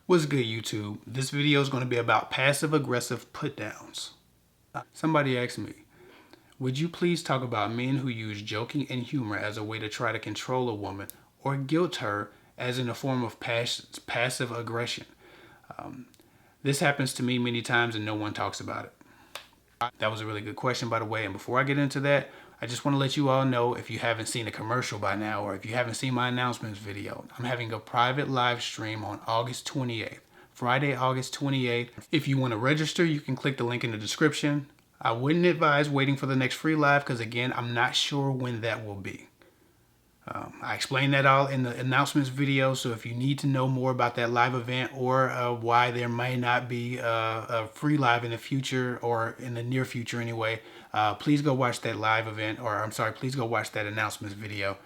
What's good, YouTube? This video is going to be about passive-aggressive put-downs. Somebody asked me, would you please talk about men who use joking and humor as a way to try to control a woman or guilt her as in a form of passive aggression? This happens to me many times and no one talks about it. That was a really good question, by the way, and before I get into that, I just want to let you all know, if you haven't seen a commercial by now or if you haven't seen my announcements video, I'm having a private live stream on August 28th, Friday, August 28th. If you want to register, you can click the link in the description. I wouldn't advise waiting for the next free live because, again, I'm not sure when that will be. I explained that all in the announcements video, so if you need to know more about that live event or why there may not be a free live in the future or in the near future anyway, please go watch that live event, or I'm sorry, please go watch that announcements video.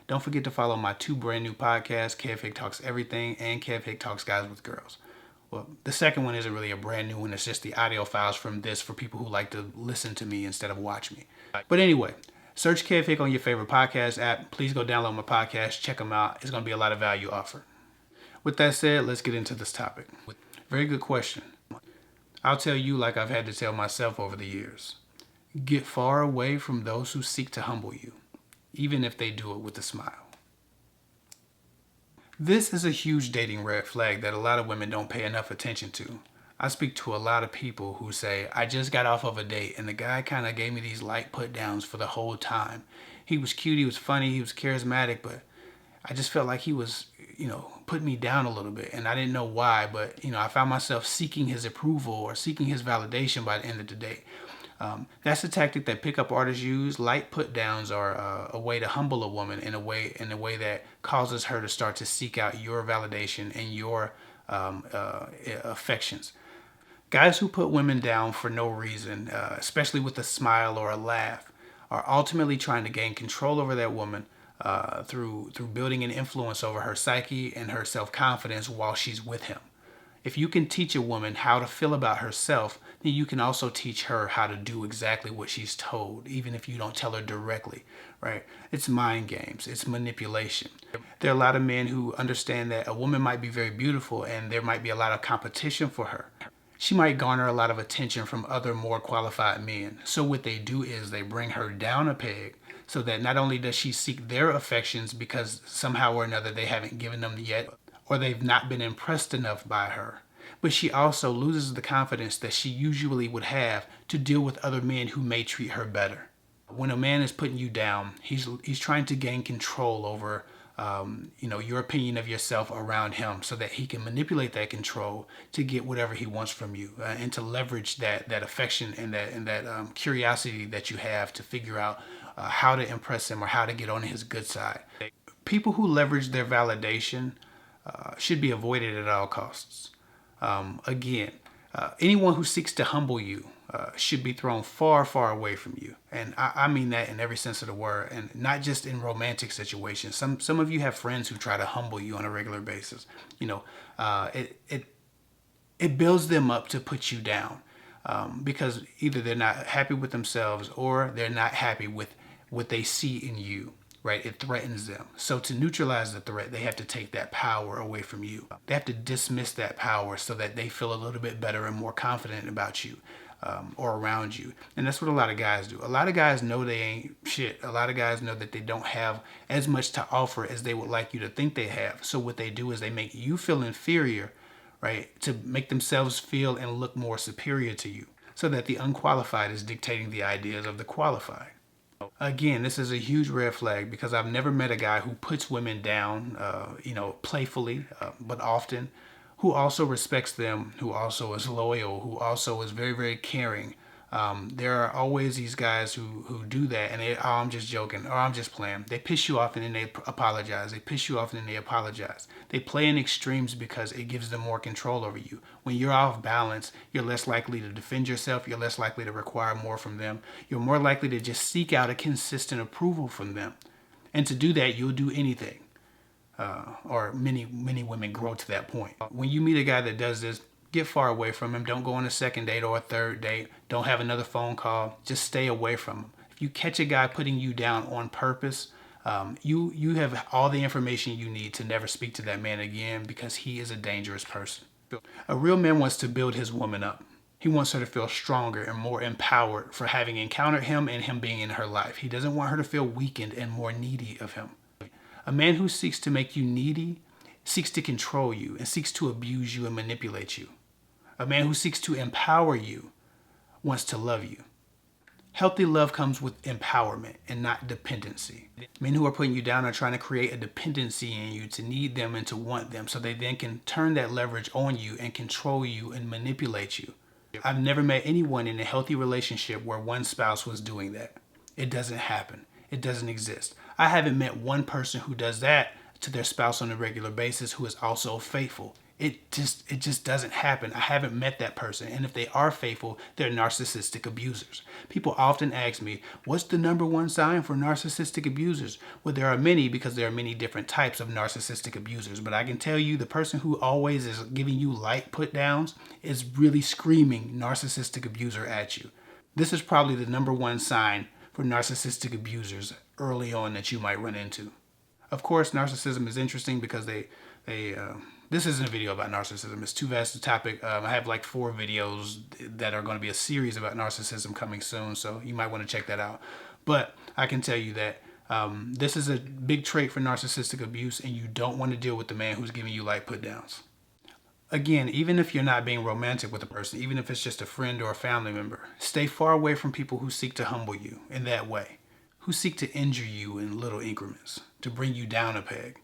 Don't forget to follow my two brand new podcasts, Kev Hick Talks Everything and Kev Hick Talks Guys with Girls. Well, the second one isn't really a brand new one, it's just the audio files from this for people who like to listen to me instead of watch me. But anyway, search Kev Hick on your favorite podcast app. Please go download my podcast, check them out. It's going to be a lot of value offered. With that said, let's get into this topic. Very good question. I'll tell you like I've had to tell myself over the years. Get far away from those who seek to humble you, even if they do it with a smile. This is a huge dating red flag that a lot of women don't pay enough attention to. I speak to a lot of people who say, I just got off of a date and the guy kind of gave me these light put downs for the whole time. He was cute, he was funny, he was charismatic, but I just felt like he was, putting me down a little bit, and I didn't know why, but, I found myself seeking his approval or seeking his validation by the end of the day. That's a tactic that pickup artists use. Light put downs are a way to humble a woman in a way that causes her to start to seek out your validation and your affections. Guys who put women down for no reason, especially with a smile or a laugh, are ultimately trying to gain control over that woman through building an influence over her psyche and her self-confidence while she's with him. If you can teach a woman how to feel about herself, then you can also teach her how to do exactly what she's told, even if you don't tell her directly, right? It's mind games. It's manipulation. There are a lot of men who understand that a woman might be very beautiful and there might be a lot of competition for her. She might garner a lot of attention from other more qualified men. So what they do is they bring her down a peg so that not only does she seek their affections because somehow or another they haven't given them yet, or they've not been impressed enough by her, but she also loses the confidence that she usually would have to deal with other men who may treat her better. When a man is putting you down, he's trying to gain control over your opinion of yourself around him so that he can manipulate that control to get whatever he wants from you and to leverage that affection and that curiosity that you have to figure out how to impress him or how to get on his good side. People who leverage their validation should be avoided at all costs. Anyone who seeks to humble you should be thrown far, far away from you. And I mean that in every sense of the word, and not just in romantic situations. Some of you have friends who try to humble you on a regular basis. It builds them up to put you down because either they're not happy with themselves or they're not happy with what they see in you. Right? It threatens them. So to neutralize the threat, they have to take that power away from you. They have to dismiss that power so that they feel a little bit better and more confident about you or around you. And that's what a lot of guys do. A lot of guys know they ain't shit. A lot of guys know that they don't have as much to offer as they would like you to think they have. So what they do is they make you feel inferior, right? To make themselves feel and look more superior to you so that the unqualified is dictating the ideas of the qualified. Again, this is a huge red flag because I've never met a guy who puts women down, playfully, but often, who also respects them, who also is loyal, who also is very, very caring. There are always these guys who do that and I'm just joking or I'm just playing. They piss you off and then they apologize. They piss you off and then they apologize. They play in extremes because it gives them more control over you. When you're off balance, you're less likely to defend yourself. You're less likely to require more from them. You're more likely to just seek out a consistent approval from them. And to do that, you'll do anything. Or many women grow to that point. When you meet a guy that does this, get far away from him. Don't go on a second date or a third date. Don't have another phone call. Just stay away from him. If you catch a guy putting you down on purpose, You have all the information you need to never speak to that man again, because he is a dangerous person. A real man wants to build his woman up. He wants her to feel stronger and more empowered for having encountered him and him being in her life. He doesn't want her to feel weakened and more needy of him. A man who seeks to make you needy seeks to control you and seeks to abuse you and manipulate you. A man who seeks to empower you wants to love you. Healthy love comes with empowerment and not dependency. Men who are putting you down are trying to create a dependency in you to need them and to want them, so they then can turn that leverage on you and control you and manipulate you. I've never met anyone in a healthy relationship where one spouse was doing that. It doesn't happen. It doesn't exist. I haven't met one person who does that to their spouse on a regular basis who is also faithful. It just doesn't happen. I haven't met that person. And if they are faithful, they're narcissistic abusers. People often ask me, what's the number one sign for narcissistic abusers? Well, there are many, because there are many different types of narcissistic abusers. But I can tell you, the person who always is giving you light put downs is really screaming narcissistic abuser at you. This is probably the number one sign for narcissistic abusers early on that you might run into. Of course, narcissism is interesting because this isn't a video about narcissism. It's too vast a topic. I have like 4 videos that are going to be a series about narcissism coming soon, so you might want to check that out. But I can tell you that this is a big trait for narcissistic abuse, and you don't want to deal with the man who's giving you light put downs. Again, even if you're not being romantic with a person, even if it's just a friend or a family member, stay far away from people who seek to humble you in that way, who seek to injure you in little increments, to bring you down a peg.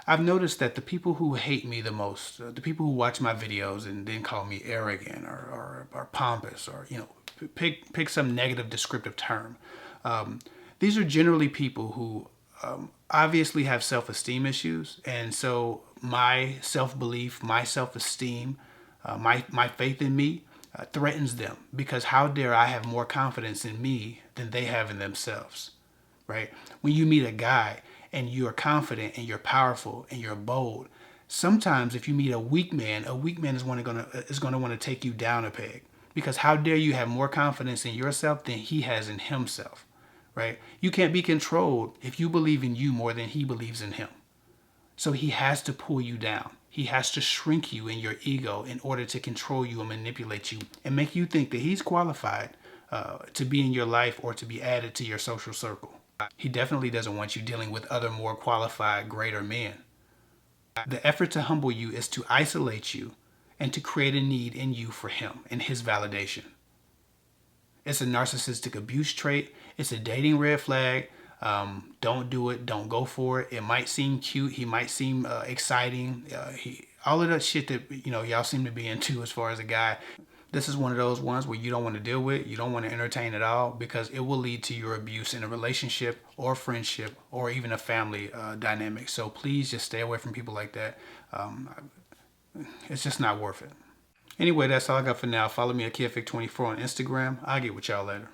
I've noticed that the people who hate me the most, the people who watch my videos and then call me arrogant or pompous, or pick some negative descriptive term, these are generally people who obviously have self-esteem issues, and so my self-belief, my self-esteem, my faith in me threatens them, because how dare I have more confidence in me than they have in themselves, right? When you meet a guy and you're confident and you're powerful and you're bold, sometimes if you meet a weak man is going to want to take you down a peg, because how dare you have more confidence in yourself than he has in himself, right? You can't be controlled if you believe in you more than he believes in him. So he has to pull you down. He has to shrink you in your ego in order to control you and manipulate you and make you think that he's qualified to be in your life or to be added to your social circle. He definitely doesn't want you dealing with other more qualified, greater men. The effort to humble you is to isolate you and to create a need in you for him and his validation. It's a narcissistic abuse trait. It's a dating red flag. Don't do it. Don't go for it. It might seem cute. He might seem exciting. All of that shit that y'all seem to be into as far as a guy. This is one of those ones where you don't want to deal with, you don't want to entertain at all, because it will lead to your abuse in a relationship or friendship or even a family dynamic. So please just stay away from people like that. It's just not worth it. Anyway, that's all I got for now. Follow me at KidFic24 on Instagram. I'll get with y'all later.